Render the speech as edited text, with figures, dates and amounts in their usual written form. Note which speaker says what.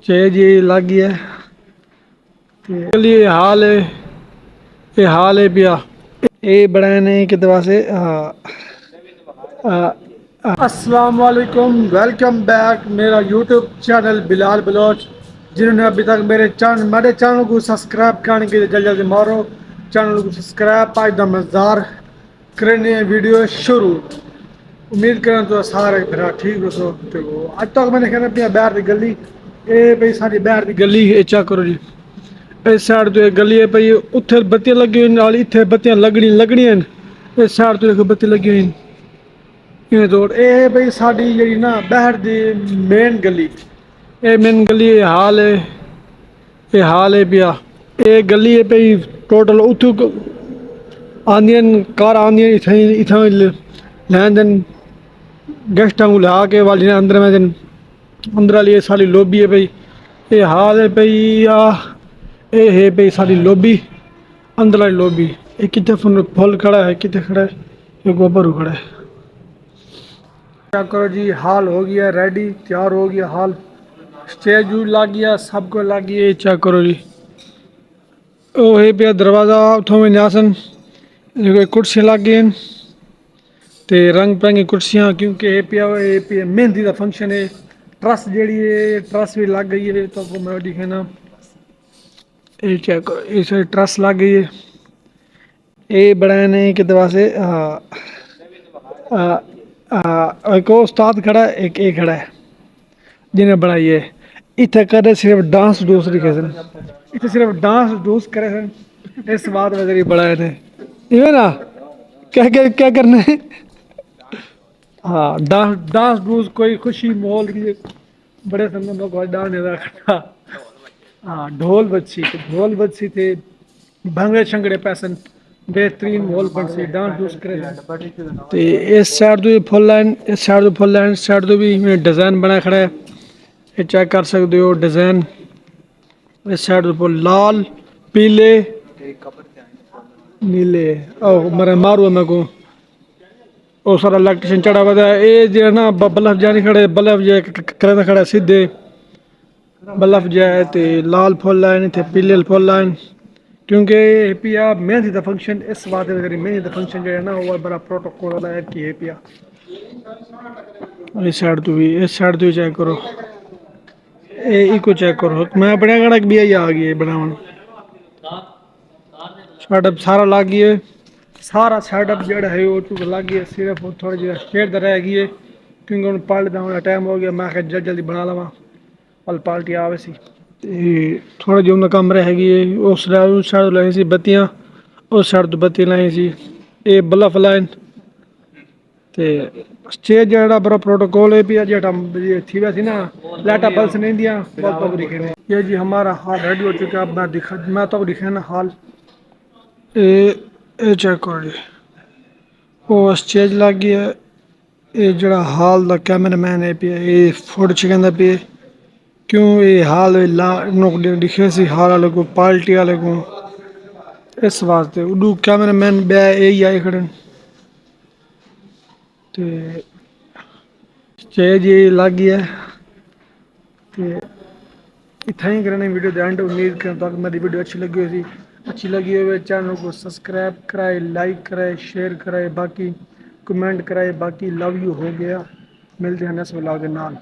Speaker 1: Stage लग गया ये हाल है पिया ये बनाए नहीं कितने वास्ते अस्सलाम वालेकुम वेलकम बैक मेरा यूट्यूब चैनल बिलाल बलोच जिन्होंने अभी तक मेरे चैनल को सब्सक्राइब करने के लिए जल्दी जल्दी मारो चैनल को सब्सक्राइब पाँच दमदार करने वीडियो शुरू उम्मीद करें तो सारे फिर ठीक हो सो तो अज तक मैंने कहना पिया बाहर की गली ये भाई सारी बाहर की गली चेक करो जी इस साइड तो एक गली है भाई उत्थे बत्तियां लगी हुई नाल इत्थे बत्तियां लगनियां इस साइड तो देखो बत्ती लगी हुई इवें तोड़ ये भाई साडी जेहड़ी ना बाहर दी मेन गली ये मेन गली ये हाल है पिया ये गली है भाई टोटल उत्थों आंदियां कार आंदियां इत्थां लैन देन गेस्टां को लिया के वाली अंदर में दिन अंदर वाली ये सारी लोबी है भाई ये हाल है भाई ये है भाई सारी लोबी अंदर वाली लोबी ये कितने फुल खड़ा है कितने खड़ा है ये गोबर खड़ा है क्या करो जी हाल हो गया रेडी तैयार हो गया हाल स्टेज भी लग गया सबको लग गया चेक करो जी ओ है पे दरवाज़ा उठो में आसन कुर्सियाँ लग गई ते रंग बिरंगी कुर्सियाँ क्योंकि ये पे मेहंदी का फंक्शन है ट्रस जी है ट्रस भी लग गई है तो मैं दिखाना ये चेक करो इस ट्रस लग गई है ये बनाए नहीं कितने वास्ते एक उस्ताद खड़ा है एक ये खड़ा है जिन्हें बनाई है इतने करे सिर्फ डांस डूस लिखे सन इतने सिर्फ डांस डूस करे सन इस बात वगैरह बनाए थे इवे ना क्या करना है हाँ डांस डूस कोई खुशी माहौल की बड़े संबंधों को डांस नहीं रखा हाँ ढोल बच्ची थे भंगड़े शंगड़े पैसन बेहतरीन माहौल बन सी डांस डूस करे ते इस साइड तो फुल लाइन इस साइड तो भी डिजाइन बना खड़ा है ये चेक कर सकते हो डिजाइन इस साइड तो लाल पीले नीले मरे मारू मैं को और सारा इलेक्ट्रिशियन चढ़ा हुआ है ये जो ना बल्ब जाने खड़े बल्ब जो करे खड़ा सीधे बल्ब जाए तो लाल फुल लाइन थे पीले फुल लाइन क्योंकि पिया मेहंदी का फंक्शन इस बात मेहंदी का फंक्शन जो है ना वो बड़ा प्रोटोकॉल वाला है कि पिया इस साइड तो भी चेक करो इको चेक करो मैं अपने कड़क भी आ गई बनावन सेटअप सारा लग गया सारा सेटअप जोड़ा है वो तो लग गया सिर्फ थोड़ी जी स्टेट रह गई है क्योंकि हम पार्टी का टाइम हो गया मैं जल्दी जल्दी बना लवा पल पार्टी आवे सी थोड़ा जो उनका कम रह गई उस साइड लाई सी बत्तियां उस साइड तो बत्ती लाई सी ये बल्ब लाइन ते स्टेज जो बड़ा प्रोटोकॉल है पिया जेटा थी वैसी ना लाइटा बल्स नहीं दिया बहुत दिखे ये जी हमारा हाल रेडी हो चुका है मैं तो दिखे ना हाल ये चेक करो जी वो स्टेज लग गई है ये जड़ा हाल का कैमरा मैन है पिया ये फोटो छिकंदा पे क्यों ये हाल लिखे सी हाल वाले को पार्टी वाले को इस वास्ते उडू कैमरा मैन बे यही आए खड़े ते स्टेज लग गया है इतना ही करने वीडियो ध्यान उम्मीद करता हूँ कि मेरी वीडियो अच्छी लगी हुई चैनल को सब्सक्राइब कराए लाइक कराए शेयर कराए बाकी कमेंट कराए बाकी लव यू हो गया मिलते हैं नेक्स्ट व्लॉग के नाल।